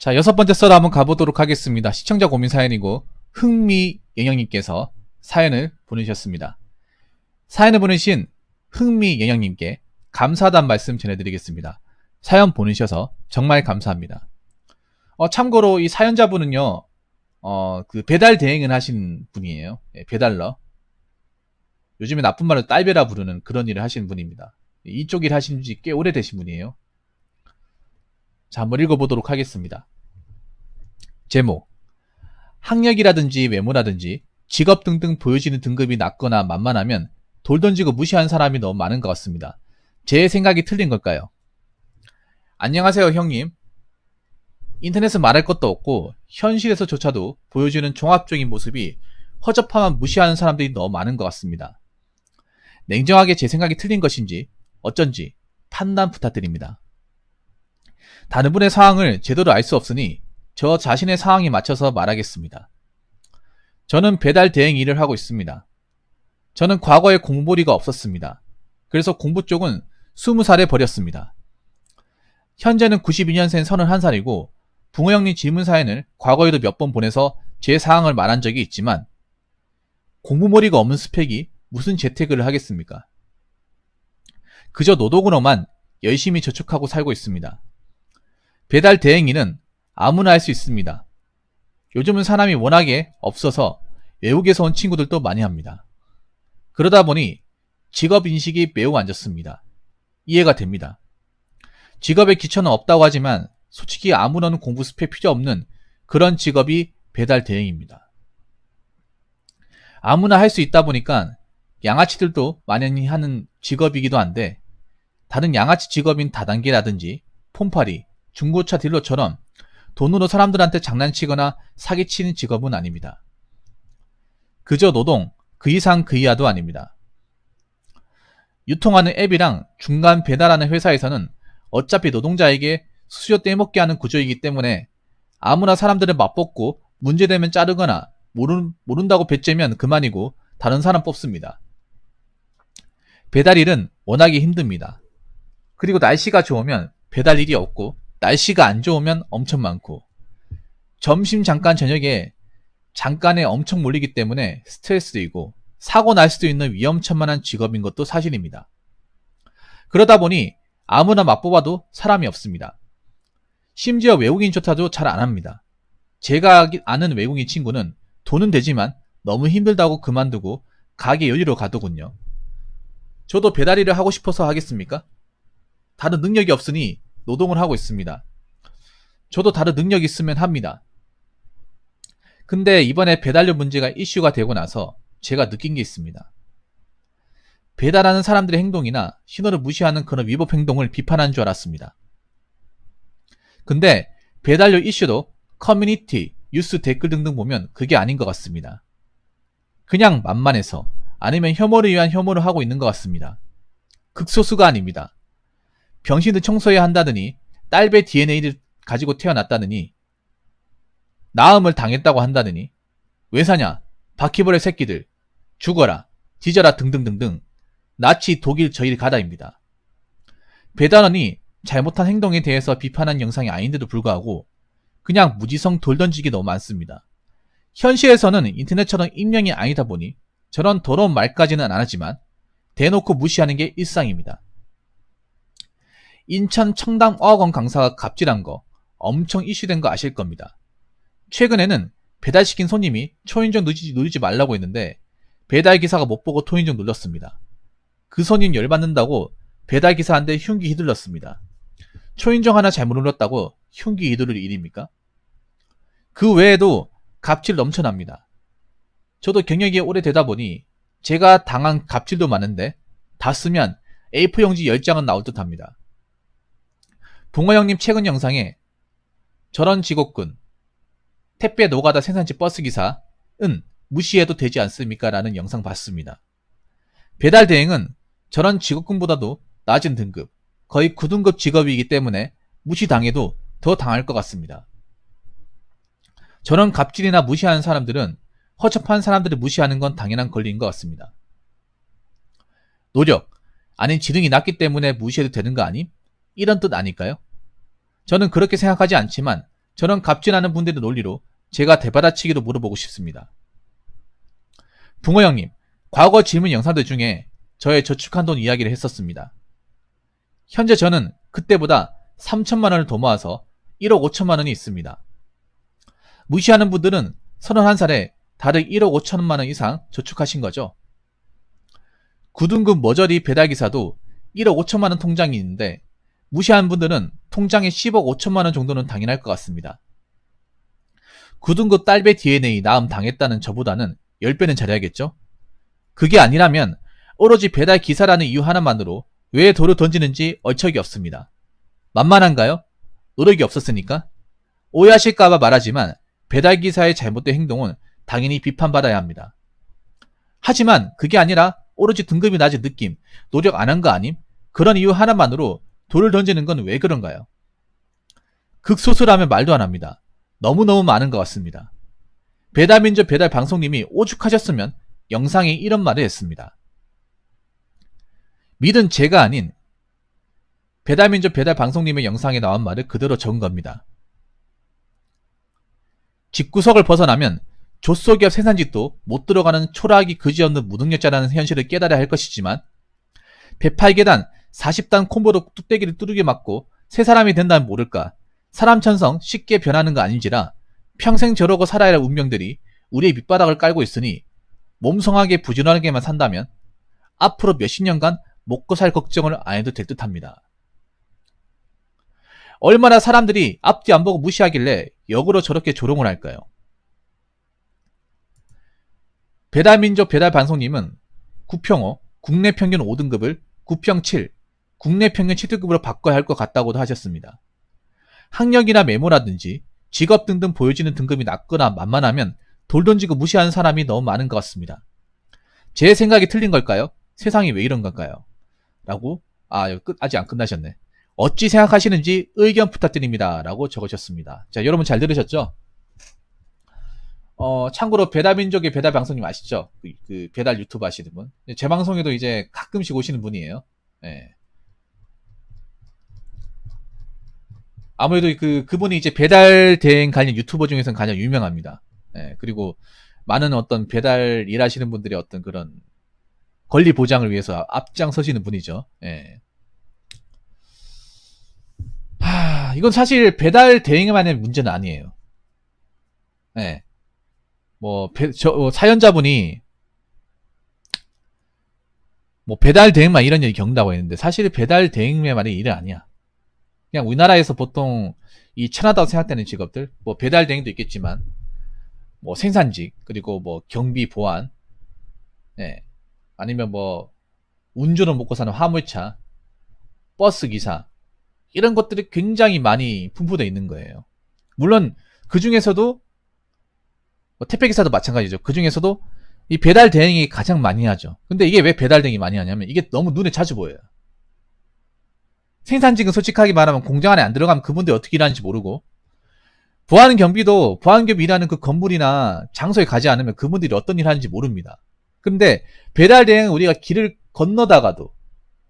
자, 6번째 썰 한번 가보도록 하겠습니다. 시청자 고민 사연이고 흥미영영님께서 사연을 보내주셨습니다. 사연을 보내신 흥미영영님께 감사하다는 말씀 전해드리겠습니다. 사연 보내주셔서 정말 감사합니다. 참고로 이 사연자분은요, 그 배달 대행을 하신 분이에요. 배달러. 요즘에 나쁜 말로 딸배라 부르는 그런 일을 하시는 분입니다. 이쪽 일 하신 지 꽤 오래되신 분이에요. 자, 한번 읽어보도록 하겠습니다. 제목: 학력이라든지 외모라든지 직업 등등 보여지는 등급이 낮거나 만만하면 돌 던지고 무시하는 사람이 너무 많은 것 같습니다. 제 생각이 틀린 걸까요? 안녕하세요, 형님. 인터넷은 말할 것도 없고 현실에서조차도 보여주는 종합적인 모습이 허접하면 무시하는 사람들이 너무 많은 것 같습니다. 냉정하게 제 생각이 틀린 것인지 어쩐지 판단 부탁드립니다. 다른 분의 상황을 제대로 알 수 없으니 저 자신의 상황에 맞춰서 말하겠습니다. 저는 배달 대행 일을 하고 있습니다. 저는 과거에 공부리가 없었습니다. 그래서 공부 쪽은 20살에 버렸습니다. 현재는 92년생 31살이고 붕어 형님 질문 사연을 과거에도 몇 번 보내서 제 상황을 말한 적이 있지만 공부머리가 없는 스펙이 무슨 재테크를 하겠습니까? 그저 노동으로만 열심히 저축하고 살고 있습니다. 배달 대행일은 아무나 할 수 있습니다. 요즘은 사람이 워낙에 없어서 외국에서 온 친구들도 많이 합니다. 그러다 보니 직업인식이 매우 안 좋습니다. 이해가 됩니다. 직업의 기초는 없다고 하지만 솔직히 아무런 공부 스펙 필요 없는 그런 직업이 배달 대행입니다. 아무나 할 수 있다 보니까 양아치들도 많이 하는 직업이기도 한데 다른 양아치 직업인 다단계라든지 폼파리, 중고차 딜러처럼 돈으로 사람들한테 장난치거나 사기치는 직업은 아닙니다. 그저 노동, 그 이상 그 이하도 아닙니다. 유통하는 앱이랑 중간 배달하는 회사에서는 어차피 노동자에게 수수료 떼먹게 하는 구조이기 때문에 아무나 사람들을 맞벗고 문제되면 자르거나 모른다고 배째면 그만이고 다른 사람 뽑습니다. 배달일은 워낙에 힘듭니다. 그리고 날씨가 좋으면 배달일이 없고 날씨가 안 좋으면 엄청 많고 점심 잠깐 저녁에 잠깐에 엄청 몰리기 때문에 스트레스도 있고 사고 날 수도 있는 위험천만한 직업인 것도 사실입니다. 그러다 보니 아무나 맞뽑아도 사람이 없습니다. 심지어 외국인조차도 잘 안합니다. 제가 아는 외국인 친구는 돈은 되지만 너무 힘들다고 그만두고 가게 열리러 가더군요. 저도 배달일을 하고 싶어서 하겠습니까? 다른 능력이 없으니 노동을 하고 있습니다. 저도 다른 능력이 있으면 합니다. 근데 이번에 배달료 문제가 이슈가 되고 나서 제가 느낀 게 있습니다. 배달하는 사람들의 행동이나 신호를 무시하는 그런 위법 행동을 비판하는 줄 알았습니다. 근데 배달료 이슈도 커뮤니티, 뉴스 댓글 등등 보면 그게 아닌 것 같습니다. 그냥 만만해서 아니면 혐오를 위한 혐오를 하고 있는 것 같습니다. 극소수가 아닙니다. 병신을 청소해야 한다더니 딸배 DNA를 가지고 태어났다느니 나음을 당했다고 한다느니 왜 사냐 바퀴벌레 새끼들 죽어라 뒤져라 등등등등 나치 독일 저일 가다입니다. 배달원이 잘못한 행동에 대해서 비판한 영상이 아닌데도 불구하고 그냥 무지성 돌 던지기 너무 많습니다. 현실에서는 인터넷처럼 익명이 아니다 보니 저런 더러운 말까지는 안 하지만 대놓고 무시하는 게 일상입니다. 인천 청담 어학원 강사가 갑질한 거 엄청 이슈된 거 아실 겁니다. 최근에는 배달시킨 손님이 초인종 누르지 말라고 했는데 배달기사가 못 보고 초인종 눌렀습니다. 그 손님 열받는다고 배달기사한테 흉기 휘둘렀습니다. 초인종 하나 잘못 눌렀다고 흉기 휘두를 일입니까? 그 외에도 갑질 넘쳐납니다. 저도 경력이 오래되다 보니 제가 당한 갑질도 많은데 다 쓰면 A4용지 10장은 나올 듯 합니다. 붕어 형님 최근 영상에 저런 직업군 택배 노가다 생산지 버스기사은 무시해도 되지 않습니까? 라는 영상 봤습니다. 배달 대행은 저런 직업군보다도 낮은 등급, 거의 9등급 직업이기 때문에 무시당해도 더 당할 것 같습니다. 저런 갑질이나 무시하는 사람들은 허접한 사람들을 무시하는 건 당연한 권리인 것 같습니다. 노력, 아닌 지능이 낮기 때문에 무시해도 되는 거 아님? 이런 뜻 아닐까요? 저는 그렇게 생각하지 않지만 저런 값진 않은 분들의 논리로 제가 대받아치기도 물어보고 싶습니다. 붕어 형님, 과거 질문 영상들 중에 저의 저축한 돈 이야기를 했었습니다. 현재 저는 그때보다 3천만 원을 더 모아서 1억 5천만 원이 있습니다. 무시하는 분들은 31살에 다들 1억 5천만 원 이상 저축하신 거죠. 9등급 머저리 배달기사도 1억 5천만 원 통장이 있는데 무시하는 분들은 통장에 10억 5천만 원 정도는 당연할 것 같습니다. 9등급 딸배 DNA 나음 당했다는 저보다는 10배는 잘해야겠죠? 그게 아니라면 오로지 배달기사라는 이유 하나만으로 왜 돌을 던지는지 얼척이 없습니다. 만만한가요? 의욕이 없었으니까? 오해하실까봐 말하지만 배달기사의 잘못된 행동은 당연히 비판받아야 합니다. 하지만 그게 아니라 오로지 등급이 낮은 느낌, 노력 안 한 거 아님? 그런 이유 하나만으로 돌을 던지는 건 왜 그런가요? 극소수라면 말도 안 합니다. 너무너무 많은 것 같습니다. 배달민족 배달방송님이 오죽하셨으면 영상에 이런 말을 했습니다. 믿은 제가 아닌 배달민족 배달방송님의 영상에 나온 말을 그대로 적은 겁니다. 집구석을 벗어나면 조소기업 생산직도 못 들어가는 초라하기 그지없는 무능력자라는 현실을 깨달아야 할 것이지만 108계단 40단 콤보로 뚝배기를 뚜르게 맞고 새 사람이 된다면 모를까 사람 천성 쉽게 변하는 거 아닌지라 평생 저러고 살아야 할 운명들이 우리의 밑바닥을 깔고 있으니 몸성하게 부지런하게만 산다면 앞으로 몇십 년간 먹고 살 걱정을 안 해도 될 듯합니다. 얼마나 사람들이 앞뒤 안 보고 무시하길래 역으로 저렇게 조롱을 할까요? 배달민족 배달방송님은 9평5 국내 평균 5등급을 9평 7 국내 평균 7등급으로 바꿔야 할 것 같다고도 하셨습니다. 학력이나 메모라든지 직업 등등 보여지는 등급이 낮거나 만만하면 돌 던지고 무시하는 사람이 너무 많은 것 같습니다. 제 생각이 틀린 걸까요? 세상이 왜 이런 걸까요? 라고 아직 안 끝나셨네. 어찌 생각하시는지 의견 부탁드립니다. 라고 적으셨습니다. 자, 여러분 잘 들으셨죠? 참고로 배달민족의 배달방송님 아시죠? 그 배달 유튜브 하시는 분. 제 방송에도 이제 가끔씩 오시는 분이에요. 예. 아무래도 그분이 이제 배달 대행 관련 유튜버 중에서는 가장 유명합니다. 예. 그리고 많은 어떤 배달 일하시는 분들의 어떤 그런 권리 보장을 위해서 앞장서시는 분이죠. 예. 이건 사실 배달 대행만의 문제는 아니에요. 예. 사연자분이 배달 대행만 이런 일이 겪는다고 했는데 사실 배달 대행만의 일은 아니야. 그냥 우리나라에서 보통 이 천하다고 생각되는 직업들, 배달 대행도 있겠지만, 생산직, 그리고 경비 보안, 예. 아니면 운전을 먹고 사는 화물차, 버스 기사, 이런 것들이 굉장히 많이 분포되어 있는 거예요. 물론, 그 중에서도, 택배기사도 마찬가지죠. 그 중에서도 이 배달 대행이 가장 많이 하죠. 근데 이게 왜 배달 대행이 많이 하냐면, 이게 너무 눈에 자주 보여요. 생산직은 솔직하게 말하면 공장 안에 안 들어가면 그분들이 어떻게 일하는지 모르고, 보안 경비도 보안경비 일하는 그 건물이나 장소에 가지 않으면 그분들이 어떤 일 하는지 모릅니다. 근데 배달 대행은 우리가 길을 건너다가도,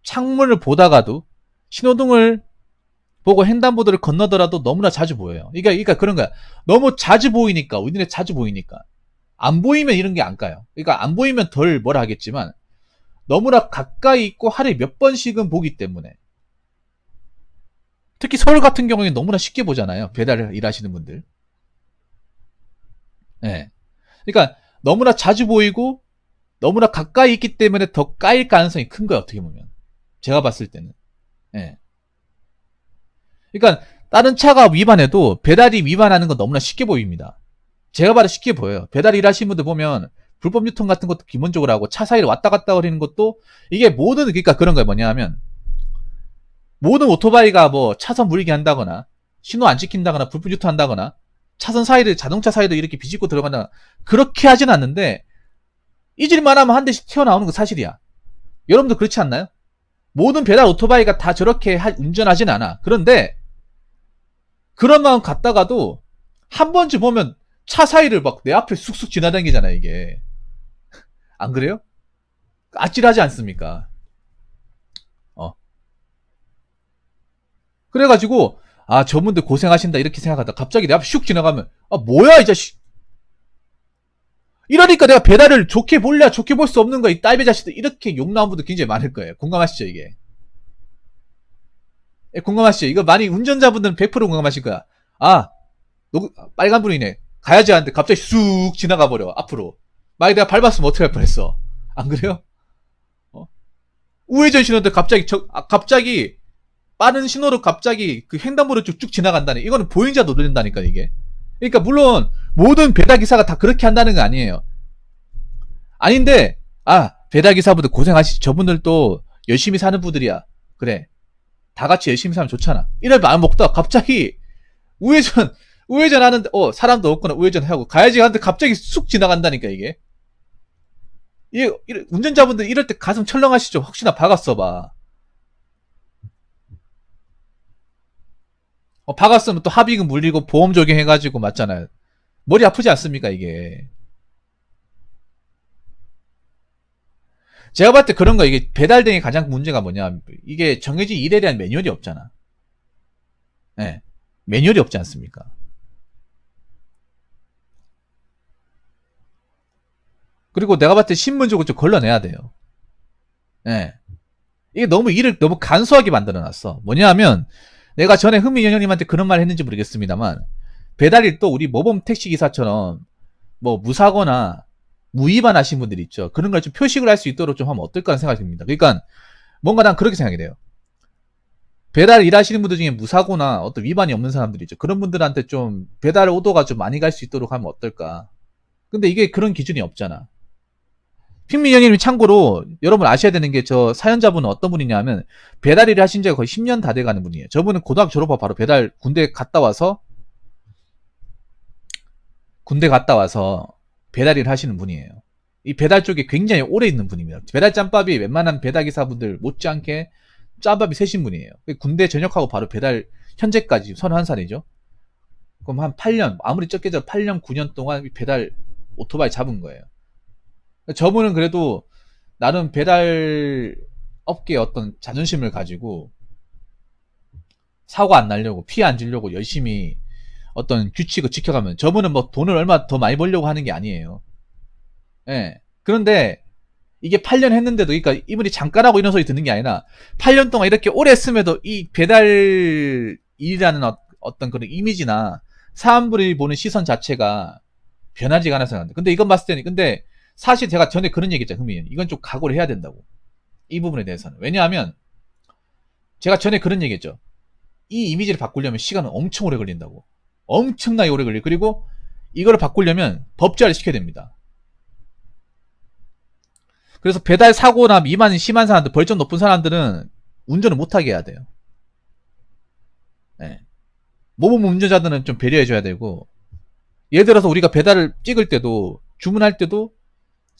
창문을 보다가도, 신호등을 보고 횡단보도를 건너더라도 너무나 자주 보여요. 그러니까 그런 거야. 너무 자주 보이니까, 우리는 자주 보이니까. 안 보이면 이런 게 안 가요. 그러니까 안 보이면 덜 뭐라 하겠지만, 너무나 가까이 있고 하루에 몇 번씩은 보기 때문에. 특히 서울 같은 경우에는 너무나 쉽게 보잖아요. 배달을 일하시는 분들. 예. 그러니까 너무나 자주 보이고 너무나 가까이 있기 때문에 더 까일 가능성이 큰 거예요. 어떻게 보면. 제가 봤을 때는. 예. 그러니까 다른 차가 위반해도 배달이 위반하는 건 너무나 쉽게 보입니다. 제가 봐도 쉽게 보여요. 배달 일하시는 분들 보면 불법 유통 같은 것도 기본적으로 하고 차 사이를 왔다 갔다 거리는 것도 이게 그러니까 그런 거예요. 뭐냐면 모든 오토바이가 차선 물리게 한다거나 신호 안 지킨다거나 불법 유턴한다거나 차선 사이를 자동차 사이도 이렇게 비집고 들어간다거나 그렇게 하진 않는데 잊을만 하면 한 대씩 튀어나오는 거 사실이야. 여러분도 그렇지 않나요? 모든 배달 오토바이가 다 저렇게 운전하진 않아. 그런데 그런 마음 갖다가도 한 번쯤 보면 차 사이를 내 앞에 쑥쑥 지나다니잖아요. 이게 안 그래요? 아찔하지 않습니까? 그래가지고 아, 저분들 고생하신다 이렇게 생각하다 갑자기 내 앞에 슉 지나가면 아, 뭐야 이 자식. 이러니까 내가 배달을 좋게 볼래야 좋게 볼 수 없는 거야. 이 딸배 자식들. 이렇게 욕 나온 분들 굉장히 많을 거예요. 공감하시죠 이게? 예, 공감하시죠? 이거 많이 운전자분들은 100% 공감하실 거야. 아, 빨간불이네. 가야지 하는데 갑자기 쑥 지나가 버려 앞으로. 만약에 내가 밟았으면 어떻게 할 뻔했어. 안 그래요? 어? 우회전 신호인데 갑자기 빠른 신호로 갑자기 그 횡단보도 쭉쭉 지나간다니. 이거는 보행자 노린다니까 이게. 그러니까 물론 모든 배달기사가 다 그렇게 한다는 거 아니에요. 아닌데 아, 배달기사분들 고생하시지. 저분들도 열심히 사는 분들이야. 그래, 다 같이 열심히 살면 좋잖아. 이럴 마음 먹다가 갑자기 우회전 하는데 사람도 없거나 우회전하고 가야지 하는데 갑자기 쑥 지나간다니까 이게. 운전자분들 이럴 때 가슴 철렁하시죠? 혹시나 박았어봐. 박았으면 또 합의금 물리고 보험 적용해가지고 맞잖아요. 머리 아프지 않습니까 이게. 제가 봤을 때 그런 거, 이게 배달 등의 가장 문제가 뭐냐, 이게 정해진 일에 대한 매뉴얼이 없잖아. 예. 매뉴얼이 없지 않습니까? 그리고 내가 봤을 때 신문적으로 좀 걸러내야 돼요. 예. 이게 너무 일을 너무 간소하게 만들어놨어. 뭐냐면 내가 전에 흥민이 형님한테 그런 말 했는지 모르겠습니다만, 배달일 또 우리 모범 택시기사처럼 뭐 무사거나 무위반 하신 분들 있죠. 그런 걸 좀 표식을 할 수 있도록 좀 하면 어떨까 하는 생각이 듭니다. 그러니까 뭔가 난 그렇게 생각이 돼요. 배달 일하시는 분들 중에 무사고나 어떤 위반이 없는 사람들이 있죠. 그런 분들한테 좀 배달 오도가 좀 많이 갈 수 있도록 하면 어떨까. 근데 이게 그런 기준이 없잖아. 핑민 형님이 참고로 여러분 아셔야 되는 게, 저 사연자분은 어떤 분이냐면 배달 일을 하신 지가 거의 10년 다 돼가는 분이에요. 저분은 고등학교 졸업하고 바로 배달 군대 갔다 와서 배달 일을 하시는 분이에요. 이 배달 쪽에 굉장히 오래 있는 분입니다. 배달 짬밥이 웬만한 배달기사분들 못지않게 짬밥이 세신 분이에요. 군대 전역하고 바로 배달, 현재까지 31살이죠. 그럼 한 8년, 아무리 적게 져 8년, 9년 동안 배달 오토바이 잡은 거예요. 저분은 그래도 나름 배달 업계의 어떤 자존심을 가지고 사고 안 나려고, 피해 안 주려고 열심히 어떤 규칙을 지켜가면, 저분은 뭐 돈을 얼마 더 많이 벌려고 하는 게 아니에요. 예. 그런데 이게 8년 했는데도, 그러니까 이분이 잠깐 하고 이런 소리 듣는 게 아니라 8년 동안 이렇게 오래 했음에도 이 배달 일이라는 어떤 그런 이미지나 사람들이 보는 시선 자체가 변하지가 않아서 그런데, 근데 이건 봤을 때는, 근데 사실 제가 전에 그런 얘기 했잖아요. 흥민이 이건 좀 각오를 해야 된다고, 이 부분에 대해서는. 왜냐하면 제가 전에 그런 얘기 했죠. 이 이미지를 바꾸려면 시간은 엄청 오래 걸린다고. 엄청나게 오래 걸리고, 그리고 이거를 바꾸려면 법제화를 시켜야 됩니다. 그래서 배달 사고나 미만 심한 사람들, 벌점 높은 사람들은 운전을 못하게 해야 돼요. 네. 모범 운전자들은 좀 배려해줘야 되고, 예를 들어서 우리가 배달을 찍을 때도, 주문할 때도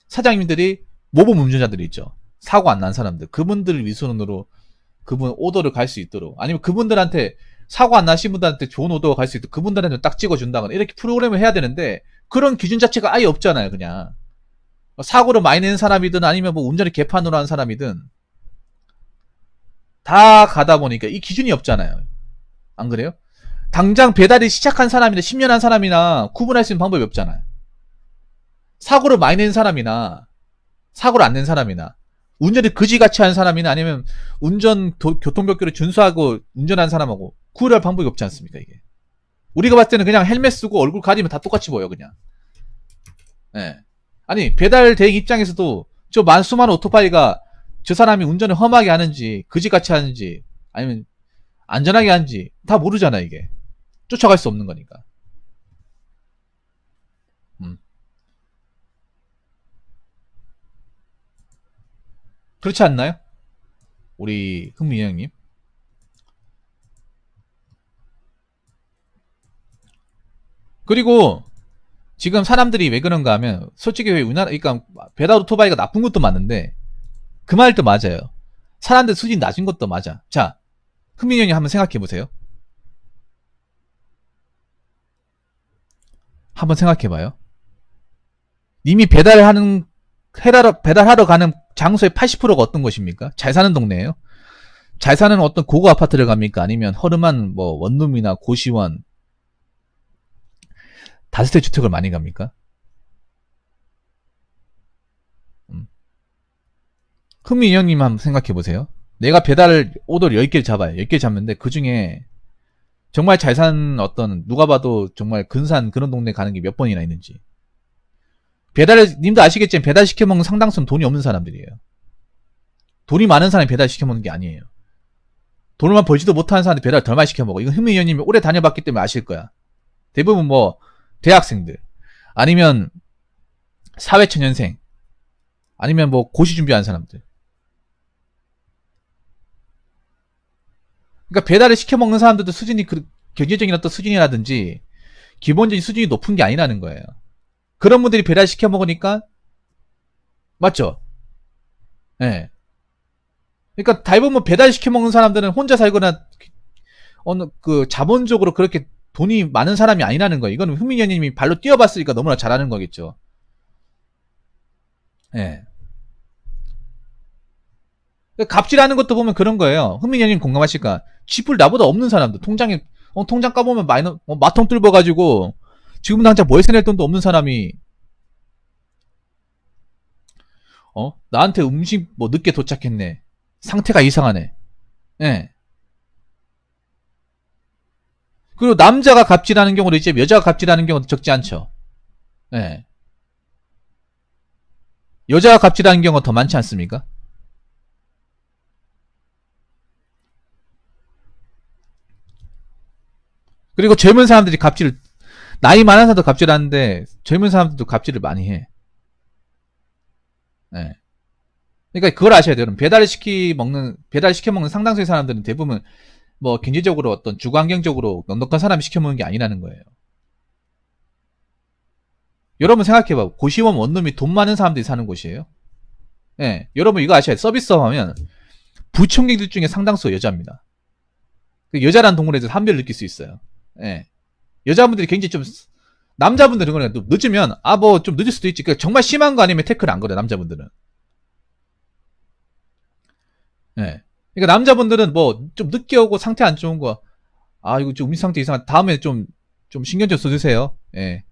사장님들이 모범 운전자들이 있죠. 사고 안 난 사람들, 그분들을 위선으로 그분 오더를 갈 수 있도록, 아니면 그분들한테 사고 안 나신 분들한테 좋은 오더가 갈 수 있도록 그분들한테 딱 찍어준다거나 이렇게 프로그램을 해야 되는데, 그런 기준 자체가 아예 없잖아요. 그냥 사고를 많이 낸 사람이든 아니면 뭐 운전을 개판으로 한 사람이든 다 가다 보니까 이 기준이 없잖아요. 안 그래요? 당장 배달이 시작한 사람이나 10년 한 사람이나 구분할 수 있는 방법이 없잖아요. 사고를 많이 낸 사람이나 사고를 안 낸 사람이나 운전을 그지같이 하는 사람이나 아니면 교통법규를 준수하고 운전한 사람하고 구별할 방법이 없지 않습니까 이게. 우리가 봤을 때는 그냥 헬멧 쓰고 얼굴 가리면 다 똑같이 보여 그냥. 예. 아니 배달 대행 입장에서도 저 수많은 오토바이가 저 사람이 운전을 험하게 하는지 그지같이 하는지 아니면 안전하게 하는지 다 모르잖아 이게. 쫓아갈 수 없는 거니까. 그렇지 않나요? 우리 흥민이 형님. 그리고 지금 사람들이 왜 그런가 하면, 솔직히 우리나라, 그러니까 배달 오토바이가 나쁜 것도 맞는데 그 말도 맞아요. 사람들 수준 낮은 것도 맞아. 자, 흥민이 형님 한번 생각해 보세요. 한번 생각해 봐요. 님이 배달하러 가는 장소의 80%가 어떤 곳입니까? 잘 사는 동네예요. 잘 사는 어떤 고급 아파트를 갑니까? 아니면 허름한 뭐 원룸이나 고시원 다세대 주택을 많이 갑니까? 음. 흥미인형님 한번 생각해 보세요. 내가 배달 오더를 10개를 잡아요. 10개 잡는데 그 중에 정말 잘 사는 어떤 누가 봐도 정말 근사한 그런 동네 가는 게 몇 번이나 있는지. 님도 아시겠지만 배달 시켜 먹는 상당수는 돈이 없는 사람들이에요. 돈이 많은 사람이 배달 시켜 먹는 게 아니에요. 돈을만 벌지도 못하는 사람들 배달 덜 많이 시켜 먹어. 이건 흥미위원님이 오래 다녀봤기 때문에 아실 거야. 대부분 뭐 대학생들 아니면 사회초년생 아니면 뭐 고시 준비하는 사람들. 그러니까 배달을 시켜 먹는 사람들도 수준이 경제적인 어떤 수준이라든지 기본적인 수준이 높은 게 아니라는 거예요. 그런 분들이 배달 시켜 먹으니까 맞죠? 예. 네. 그러니까 대부분 배달 시켜 먹는 사람들은 혼자 살거나 어느 그 자본적으로 그렇게 돈이 많은 사람이 아니라는 거예요. 이건 흥민현님이 발로 뛰어봤으니까 너무나 잘하는 거겠죠. 예. 네. 갑질하는 것도 보면 그런 거예요. 흥민현님 공감하실까? 쥐뿔 나보다 없는 사람들 통장에 통장 까보면 마이너 마통 뚫어가지고 지금 당장 월세 낼 돈도 없는 사람이 나한테 음식 뭐 늦게 도착했네. 상태가 이상하네. 예. 그리고 남자가 갑질하는 경우도 있지 여자가 갑질하는 경우도 적지 않죠. 예. 여자가 갑질하는 경우가 더 많지 않습니까? 그리고 젊은 사람들이 갑질을 나이 많은 사람도 갑질하는데 젊은 사람들도 갑질을 많이 해. 예. 그러니까 그걸 아셔야 돼요. 배달 시켜 먹는 상당수의 사람들은 대부분 뭐 경제적으로 어떤 주관경적으로 넉넉한 사람이 시켜 먹는 게 아니라는 거예요. 여러분 생각해봐. 고시원 원룸이 돈 많은 사람들이 사는 곳이에요. 예. 여러분 이거 아셔야 돼요. 서비스업 하면 부총객들 중에 상당수가 여자입니다. 여자라는 동물에 대해서 한별 느낄 수 있어요. 예. 여자분들이 굉장히 좀 남자분들은 그냥 늦으면 뭐 좀 늦을 수도 있지. 그러니까 정말 심한 거 아니면 태클 안 걸어요. 남자분들은. 예. 그러니까 남자분들은 뭐 좀 늦게 오고 상태 안 좋은 거 이거 좀 음식 상태 이상한 다음에 좀 신경 좀 써주세요. 예.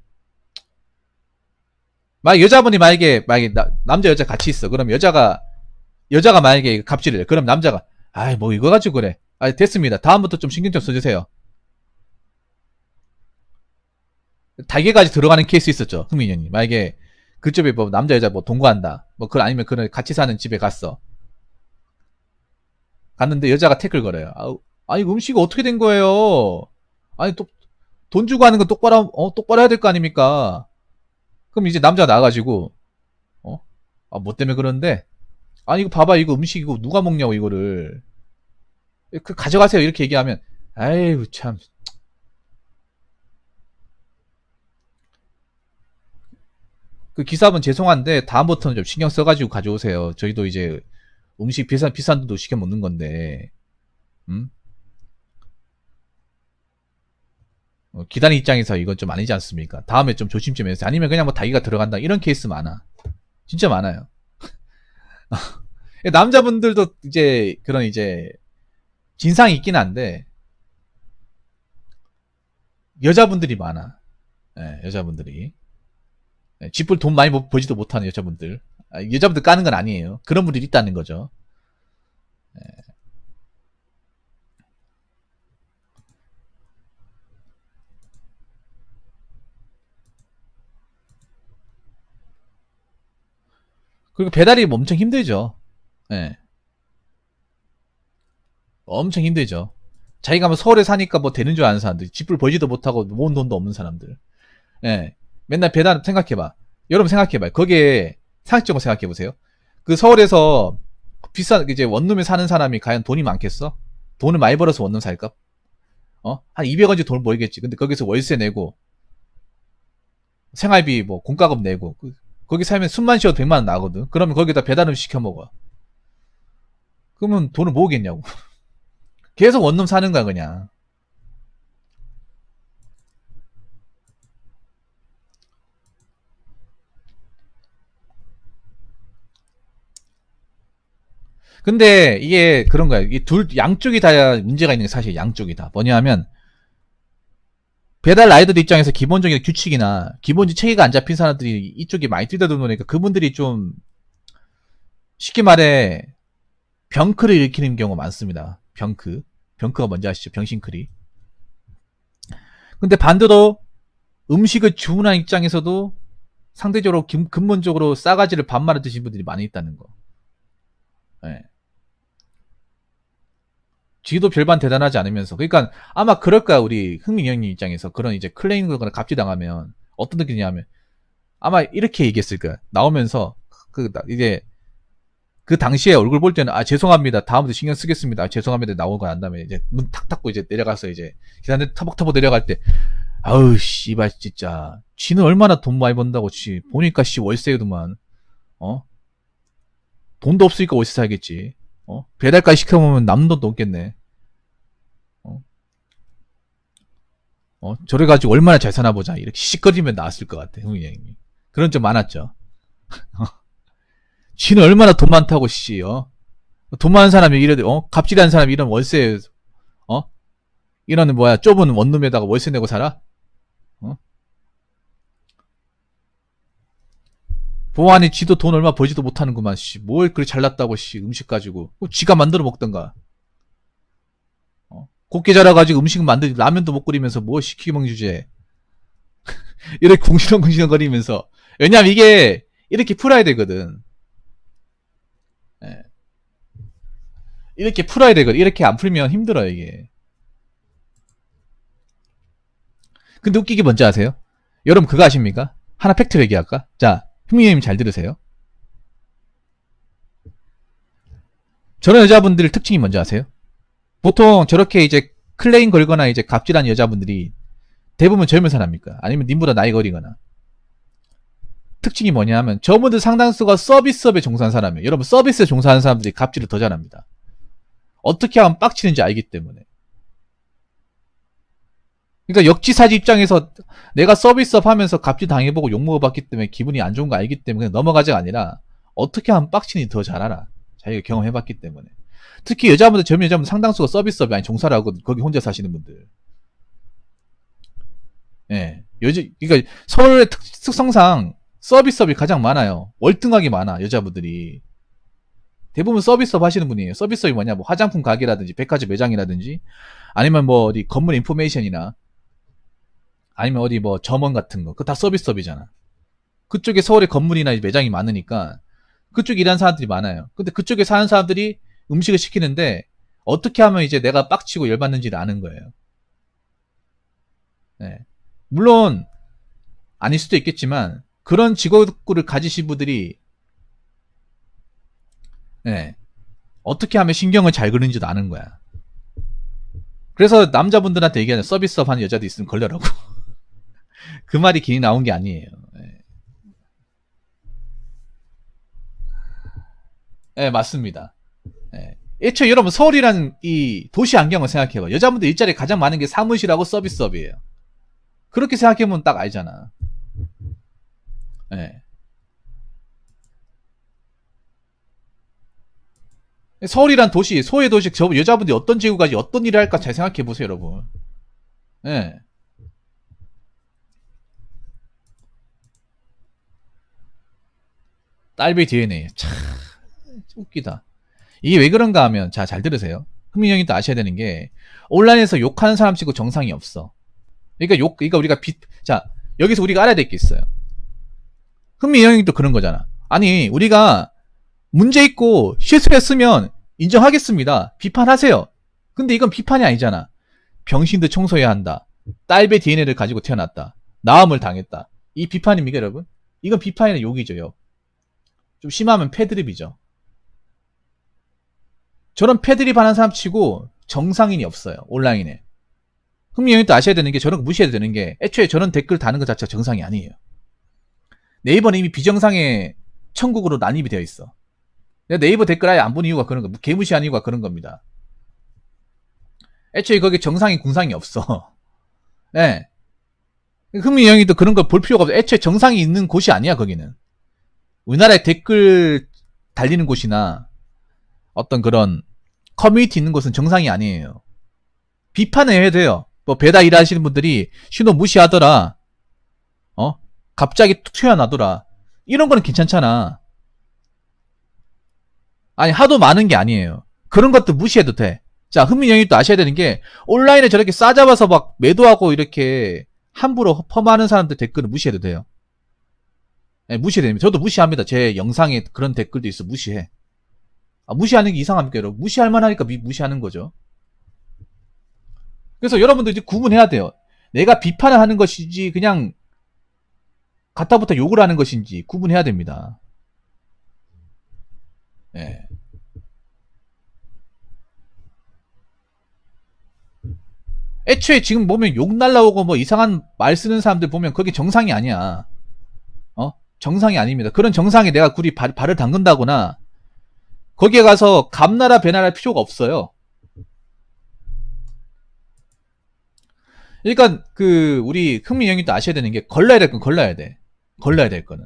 만약에 남자 여자 같이 있어. 그럼 여자가 만약에 갑질을 해. 그럼 남자가 뭐 이거 가지고 그래. 됐습니다. 다음부터 좀 신경 좀 써주세요. 달개까지 들어가는 케이스 있었죠. 흥민이 형님. 만약에 그쪽에 뭐 남자 여자 뭐 동거한다. 뭐 그걸 아니면 그런 같이 사는 집에 갔는데 여자가 태클 걸어요. 아니 음식이 어떻게 된 거예요? 아니 또 돈 주고 하는 건 똑바로 해야 될 거 아닙니까? 그럼 이제 남자가 나가지고 뭐 때문에 그러는데 아니 이거 봐봐 이거 음식 이거 누가 먹냐고 이거를 가져가세요 이렇게 얘기하면 아유 참 그 기사분 죄송한데 다음부터는 좀 신경 써가지고 가져오세요. 저희도 이제 음식 비싼 돈도 시켜 먹는 건데 음? 기다린 입장에서 이건 좀 아니지 않습니까? 다음에 좀 조심 좀 해주세요. 아니면 그냥 뭐 다기가 들어간다 이런 케이스 많아. 진짜 많아요. 남자분들도 이제 그런 이제 진상이 있긴 한데 여자분들이 많아. 여자분들이 쥐뿔 돈 많이 벌지도 못하는 여자분들. 여자분들 까는 건 아니에요. 그런 분들이 있다는 거죠. 그리고 배달이 엄청 힘들죠. 예. 엄청 힘들죠. 자기가 뭐 서울에 사니까 뭐 되는 줄 아는 사람들, 쥐뿔 벌지도 못하고 모은 돈도 없는 사람들. 예. 맨날 배달 생각해봐. 여러분 생각해봐요. 거기에 상식적으로 생각해보세요. 그 서울에서 비싼 이제 원룸에 사는 사람이 과연 돈이 많겠어? 돈을 많이 벌어서 원룸 살까? 한 200원씩 돈을 벌겠지. 근데 거기서 월세 내고 생활비 뭐 공과금 내고 거기 살면 숨만 쉬어도 100만 원 나거든. 그러면 거기다 배달음 시켜 먹어. 그러면 돈을 모으겠냐고. 계속 원룸 사는 거야 그냥. 근데 이게 그런 거야. 이 양쪽이 다 문제가 있는 게 사실 양쪽이 다. 뭐냐면, 배달 라이더들 입장에서 기본적인 규칙이나 기본적인 체계가 안 잡힌 사람들이 이쪽에 많이 뛰어들어오니까 그분들이 좀 쉽게 말해 병크를 일으키는 경우가 많습니다. 병크가 뭔지 아시죠? 병신크리. 근데 반대로 음식을 주문한 입장에서도 상대적으로 근본적으로 싸가지를 반말을 드신 분들이 많이 있다는 거. 네. 지도 별반 대단하지 않으면서. 그러니까 아마 그럴 거야. 우리 흥민 형님 입장에서 그런 이제 클레임 거나 갑질당하면 어떤 느낌이냐면 아마 이렇게 얘기했을 거야. 나오면서 이제 그 당시에 얼굴 볼 때는 죄송합니다. 다음부터 신경 쓰겠습니다. 죄송합니다. 나오고 난 다음에 이제 문 탁 닫고 이제 내려가서 이제 기사한테 터벅터벅 내려갈 때 아우 씨발 진짜 지는 얼마나 돈 많이 번다고 보니까 월세도만 돈도 없으니까 월세 살겠지. 배달까지 시켜보면 남는 돈도 없겠네. 저래가지고 얼마나 잘 사나 보자. 이렇게 시끄러지면 나왔을 것 같아, 흥민이 형님. 그런 점 많았죠. 지는 얼마나 돈 많다고, 돈 많은 사람이 갑질하는 사람이 이런 월세, 이런 좁은 원룸에다가 월세 내고 살아? 보안이 지도 돈 얼마 벌지도 못하는구만, 뭘 그리 잘났다고, 음식 가지고. 지가 만들어 먹던가. 곱게 자라가지고 음식 라면도 못 끓이면서 뭐 시키게 먹는 주제에. 이렇게 궁시렁궁시렁 거리면서. 왜냐면 이게, 이렇게 풀어야 되거든. 예. 이렇게 풀어야 되거든. 이렇게 안 풀면 힘들어, 이게. 근데 웃기게 뭔지 아세요? 여러분 그거 아십니까? 하나 팩트 얘기할까? 자, 흥민님 잘 들으세요. 저런 여자분들 특징이 뭔지 아세요? 보통 저렇게 이제 클레임 걸거나 이제 갑질한 여자분들이 대부분 젊은 사람입니까? 아니면 님보다 나이가 어리거나. 특징이 뭐냐 하면 저분들 상당수가 서비스업에 종사하는 사람이에요. 여러분 서비스에 종사하는 사람들이 갑질을 더 잘합니다. 어떻게 하면 빡치는지 알기 때문에. 그러니까 역지사지 입장에서 내가 서비스업 하면서 갑질 당해보고 욕먹어봤기 때문에 기분이 안 좋은 거 알기 때문에 그냥 넘어가자가 아니라 어떻게 하면 빡치는지 더 잘 알아. 자기가 경험해봤기 때문에. 특히 여자분들, 젊은 여자분들 상당수가 서비스업이 아니 종사를 하고 거기 혼자 사시는 분들. 예. 그러니까 서울의 특성상 서비스업이 가장 많아요. 월등하게 많아, 여자분들이. 대부분 서비스업 하시는 분이에요. 서비스업이 뭐냐, 뭐 화장품 가게라든지 백화점 매장이라든지 아니면 뭐 어디 건물 인포메이션이나 아니면 어디 뭐 점원 같은 거. 그거 다 서비스업이잖아. 그쪽에 서울에 건물이나 매장이 많으니까 그쪽 일하는 사람들이 많아요. 근데 그쪽에 사는 사람들이 음식을 시키는데 어떻게 하면 이제 내가 빡치고 열받는지를 아는 거예요. 네. 물론 아닐 수도 있겠지만 그런 직업을 가지신 분들이 네. 어떻게 하면 신경을 잘 그리는지도 아는 거야. 그래서 남자분들한테 얘기하는 서비스업 하는 여자도 있으면 걸려라고. 그 말이 괜히 나온 게 아니에요. 네, 맞습니다. 네. 애초에 여러분 서울이라는 이 도시 안경을 생각해봐. 여자분들 일자리 가장 많은 게 사무실하고 서비스업이에요. 그렇게 생각해보면 딱 알잖아. 네. 서울이란 도시, 소의 도시, 여자분들이 어떤 직업까지 어떤 일을 할까 잘 생각해보세요, 여러분. 네. 딸배 DNA. 참 웃기다. 이게 왜 그런가 하면 잘 들으세요. 흥민 형님도 아셔야 되는 게 온라인에서 욕하는 사람 치고 정상이 없어. 그러니까 우리가 여기서 우리가 알아야 될 게 있어요. 흥민 형님도 그런 거잖아. 아니 우리가 문제 있고 실수했으면 인정하겠습니다. 비판하세요. 근데 이건 비판이 아니잖아. 병신들 청소해야 한다. 딸배 DNA를 가지고 태어났다. 나음을 당했다. 이 비판입니까 여러분? 이건 비판이 아니라 욕이죠. 욕. 좀 심하면 패드립이죠. 저런 패드립 하는 사람 치고 정상인이 없어요. 온라인에. 흥민 형님도 아셔야 되는 게 저런 거 무시해야 되는 게 애초에 저런 댓글 다는 것 자체가 정상이 아니에요. 네이버는 이미 비정상의 천국으로 난입이 되어 있어. 내가 네이버 댓글 아예 안 본 이유가 그런 거, 개무시한 이유가 그런 겁니다. 애초에 거기 정상이 궁상이 없어. 네. 흥민 형님도 그런 걸 볼 필요가 없어. 애초에 정상이 있는 곳이 아니야 거기는. 우리나라에 댓글 달리는 곳이나 어떤 그런 커뮤니티 있는 곳은 정상이 아니에요. 비판을 해야 돼요. 뭐 배달 일하시는 분들이 신호 무시하더라. 갑자기 툭 튀어나오더라. 이런 거는 괜찮잖아. 아니 하도 많은 게 아니에요. 그런 것도 무시해도 돼. 자, 흥민영이 또 아셔야 되는 게 온라인에 저렇게 싸잡아서 막 매도하고 이렇게 함부로 펌하는 사람들 댓글을 무시해도 돼요. 네, 무시해도 됩니다. 저도 무시합니다. 제 영상에 그런 댓글도 있어. 무시해. 무시하는 게 이상합니까, 여러분? 무시할 만하니까 무시하는 거죠. 그래서 여러분들 이제 구분해야 돼요. 내가 비판을 하는 것인지 그냥 갖다부터 욕을 하는 것인지 구분해야 됩니다. 네. 애초에 지금 보면 욕 날라오고 뭐 이상한 말 쓰는 사람들 보면 그게 정상이 아니야. 정상이 아닙니다. 그런 정상에 내가 굳이 발을 담근다거나 거기에 가서 감나라 배나라 필요가 없어요. 그러니까 우리 흥민 형님도 아셔야 되는 게 걸러야 될 건 걸러야 돼. 걸러야 될 거는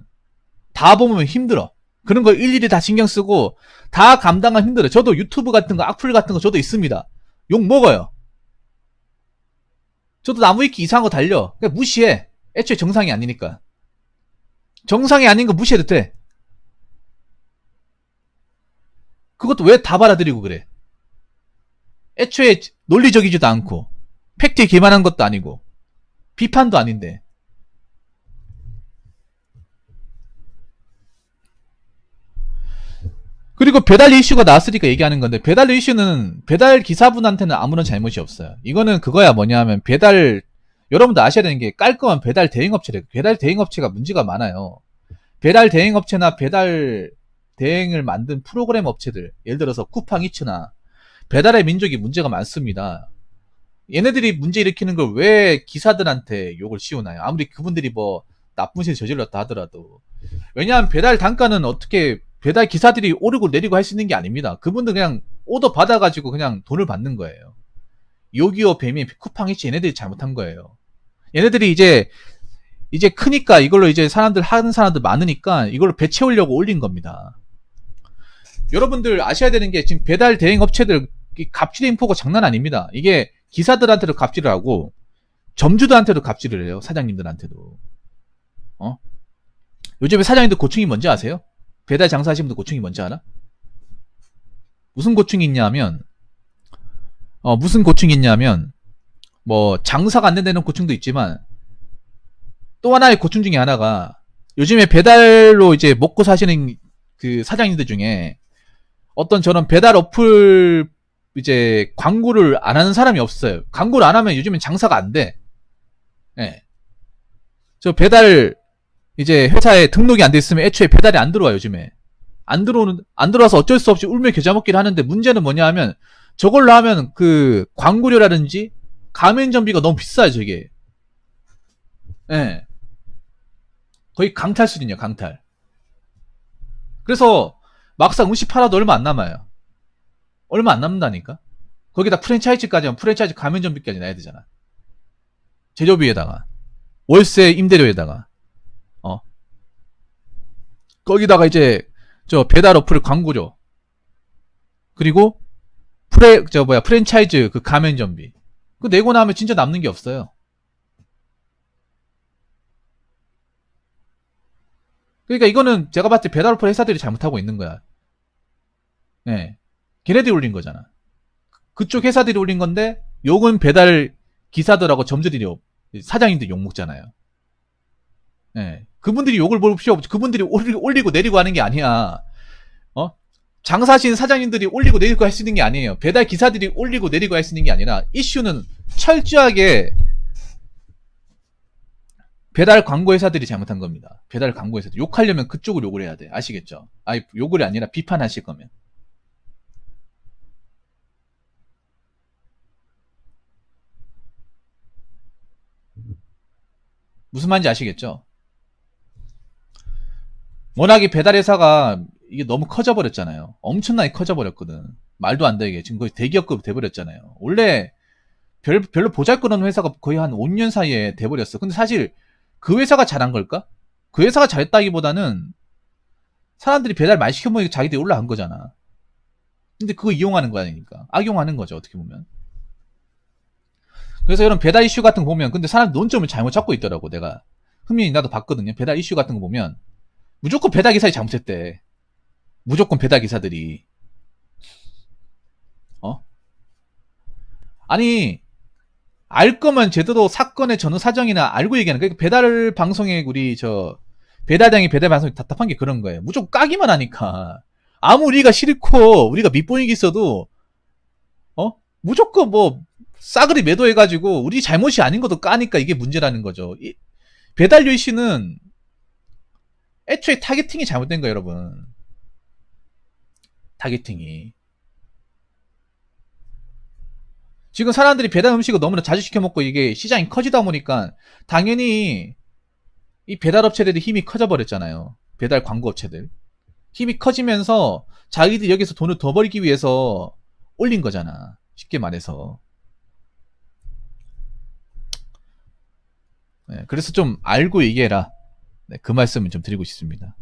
다 보면 힘들어. 그런 걸 일일이 다 신경 쓰고 다 감당하기 힘들어. 저도 유튜브 같은 거 악플 같은 거 저도 있습니다. 욕 먹어요. 저도 나무위키 이상한 거 달려. 그냥 무시해. 애초에 정상이 아니니까. 정상이 아닌 거 무시해도 돼. 그것도 왜 다 받아들이고 그래. 애초에 논리적이지도 않고 팩트에 기반한 것도 아니고 비판도 아닌데. 그리고 배달 이슈가 나왔으니까 얘기하는 건데, 배달 이슈는 배달 기사분한테는 아무런 잘못이 없어요. 이거는 그거야. 뭐냐면 여러분도 아셔야 되는 게 깔끔한 배달 대행업체래. 배달 대행업체가 문제가 많아요. 배달 대행업체나 배달 대행을 만든 프로그램 업체들, 예를 들어서 쿠팡이츠나 배달의 민족이 문제가 많습니다. 얘네들이 문제 일으키는 걸 왜 기사들한테 욕을 씌우나요? 아무리 그분들이 뭐 나쁜 짓을 저질렀다 하더라도. 왜냐하면 배달 단가는 어떻게 배달 기사들이 오르고 내리고 할 수 있는 게 아닙니다. 그분들 그냥 오더 받아가지고 그냥 돈을 받는 거예요. 요기요, 배민, 쿠팡이츠 얘네들이 잘못한 거예요. 얘네들이 이제 크니까 이걸로 이제 하는 사람들 많으니까 이걸로 배 채우려고 올린 겁니다. 여러분들 아셔야 되는 게 지금 배달 대행 업체들 갑질 인포가 장난 아닙니다. 이게 기사들한테도 갑질을 하고 점주들한테도 갑질을 해요. 사장님들한테도. 요즘에 사장님들 고충이 뭔지 아세요? 배달 장사하시는 분들 고충이 뭔지 알아? 무슨 고충이 있냐면 뭐 장사가 안 된다는 고충도 있지만 또 하나의 고충 중에 하나가 요즘에 배달로 이제 먹고 사시는 그 사장님들 중에 어떤 저런 배달 어플 이제 광고를 안 하는 사람이 없어요. 광고를 안 하면 요즘엔 장사가 안 돼. 예. 저 배달 이제 회사에 등록이 안 돼 있으면 애초에 배달이 안 들어와. 요즘에 안 들어와서 어쩔 수 없이 울며 겨자 먹기를 하는데, 문제는 뭐냐 하면 저걸로 하면 그 광고료라든지 가맹점비가 너무 비싸요. 저게. 예. 거의 강탈 수준이에요. 강탈. 그래서 막상 음식 팔아도 얼마 안 남아요. 얼마 안 남는다니까. 거기다 프랜차이즈까지 하면 프랜차이즈 가맹점비까지 내야 되잖아. 재료비에다가 월세 임대료에다가 거기다가 이제 저 배달 어플 광고료, 그리고 프랜차이즈 그 가맹점비, 그 내고 나면 진짜 남는 게 없어요. 그러니까 이거는 제가 봤을 때 배달 어플 회사들이 잘못하고 있는 거야. 예. 걔네들이 올린 거잖아. 그쪽 회사들이 올린 건데 욕은 배달 기사들하고 점주들이 사장님들 욕 먹잖아요. 예. 그분들이 욕을 볼 필요 없죠. 그분들이 올리고 내리고 하는 게 아니야. 장사하시는 사장님들이 올리고 내리고 할 수 있는 게 아니에요. 배달 기사들이 올리고 내리고 할 수 있는 게 아니라, 이슈는 철저하게 배달 광고 회사들이 잘못한 겁니다. 배달 광고 회사들. 욕하려면 그쪽을 욕을 해야 돼. 아시겠죠? 아니, 욕을 아니라 비판하실 거면. 무슨 말인지 아시겠죠? 워낙에 배달회사가 이게 너무 커져버렸잖아요. 엄청나게 커져버렸거든. 말도 안 되게. 지금 거의 대기업급 돼버렸잖아요. 원래 별로 보잘것없는 회사가 거의 한 5년 사이에 돼버렸어. 근데 사실 그 회사가 잘한 걸까? 그 회사가 잘했다기보다는 사람들이 배달 많이 시켜먹으니까 자기들이 올라간 거잖아. 근데 그거 이용하는 거 아니니까. 악용하는 거죠, 어떻게 보면. 그래서 이런 배달 이슈 같은 거 보면, 근데 사람 논점을 잘못 잡고 있더라고, 내가. 흥민이 나도 봤거든요. 배달 이슈 같은 거 보면, 무조건 배달 기사들이 잘못했대. 무조건 배달 기사들이. 아니, 알 거면 제대로 사건의 전후 사정이나 알고 얘기하는, 그러니까 배달 방송에 우리 배달량이 배달 방송이 답답한 게 그런 거예요. 무조건 까기만 하니까. 아무 우리가 싫고, 우리가 밑보이기 있어도, 무조건 싸그리 매도해가지고, 우리 잘못이 아닌 것도 까니까 이게 문제라는 거죠. 배달료 이슈는, 애초에 타겟팅이 잘못된 거예요, 여러분. 타겟팅이. 지금 사람들이 배달 음식을 너무나 자주 시켜 먹고 이게 시장이 커지다 보니까 당연히 이 배달 업체들이 힘이 커져 버렸잖아요. 배달 광고 업체들. 힘이 커지면서 자기들이 여기서 돈을 더 벌기 위해서 올린 거잖아. 쉽게 말해서. 네, 그래서 좀 알고 얘기해라. 네, 그 말씀을 좀 드리고 싶습니다.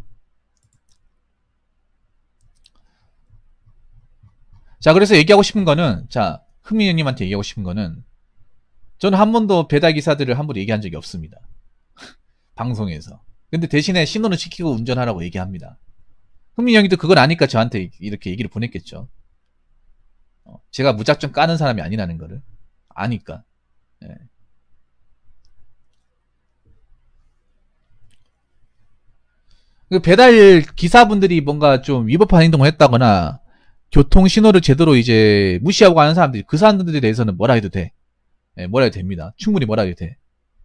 자, 그래서 얘기하고 싶은 거는, 자, 흥민현님한테 얘기하고 싶은 거는, 저는 한 번도 배달 기사들을 함부로 얘기한 적이 없습니다. 방송에서. 근데 대신에 신호는 시키고 운전하라고 얘기합니다. 흥민형이도 그걸 아니까 저한테 이렇게 얘기를 보냈겠죠. 제가 무작정 까는 사람이 아니라는 거를 아니까. 네. 그 배달 기사분들이 뭔가 좀 위법한 행동을 했다거나 교통 신호를 제대로 이제 무시하고 가는 사람들이, 그 사람들에 대해서는 뭐라 해도 돼. 네, 뭐라 해도 됩니다. 충분히 뭐라 해도 돼.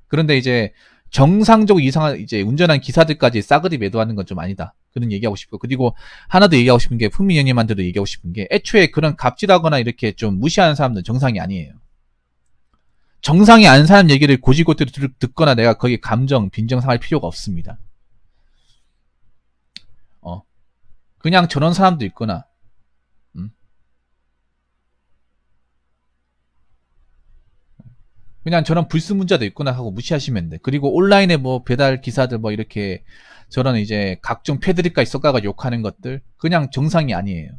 그런데 이제 정상적으로 이상한 이제 운전한 기사들까지 싸그리 매도하는 건 좀 아니다. 그런 얘기하고 싶고, 그리고 하나 더 얘기하고 싶은 게, 풍민형님한테도 얘기하고 싶은 게, 애초에 그런 갑질하거나 이렇게 좀 무시하는 사람들은 정상이 아니에요. 정상이 아닌 사람 얘기를 고지고대로 듣거나 내가 거기에 감정, 빈정 상할 필요가 없습니다. 그냥 저런 사람도 있구나. 그냥 저런 불순문자도 있구나 하고 무시하시면 돼. 그리고 온라인에 배달 기사들 이렇게 저런 이제 각종 패드립과 있어가지고 욕하는 것들, 그냥 정상이 아니에요.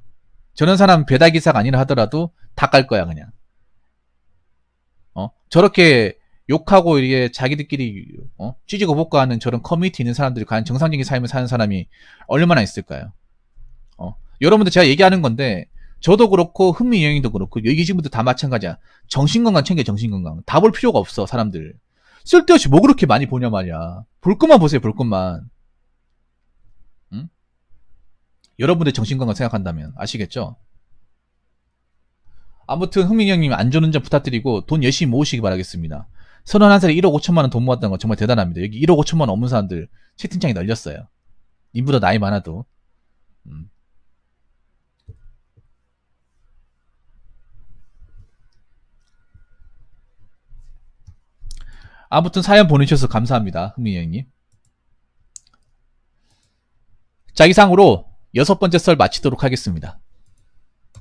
저런 사람 배달 기사가 아니라 하더라도 다 깔 거야, 그냥. 저렇게 욕하고 이게 자기들끼리 찌지고 볶아하는 저런 커뮤니티 있는 사람들이 과연 정상적인 삶을 사는 사람이 얼마나 있을까요? 여러분들 제가 얘기하는 건데, 저도 그렇고 흥미여행도 그렇고 여기 지금부터 다 마찬가지야. 정신건강 챙겨, 정신건강. 다 볼 필요가 없어, 사람들. 쓸데없이 뭐 그렇게 많이 보냐 말이야. 볼 것만 보세요, 볼 것만. 응? 여러분의 정신건강 생각한다면 아시겠죠? 아무튼 흥민형님 안전운전 부탁드리고 돈 열심히 모으시기 바라겠습니다. 31살에 1억 5천만 원 돈 모았다는 거 정말 대단합니다. 여기 1억 5천만 원 없는 사람들 채팅창에 널렸어요. 님보다 나이 많아도. 아무튼 사연 보내주셔서 감사합니다. 흥민형님. 자, 이상으로 6번째 썰 마치도록 하겠습니다.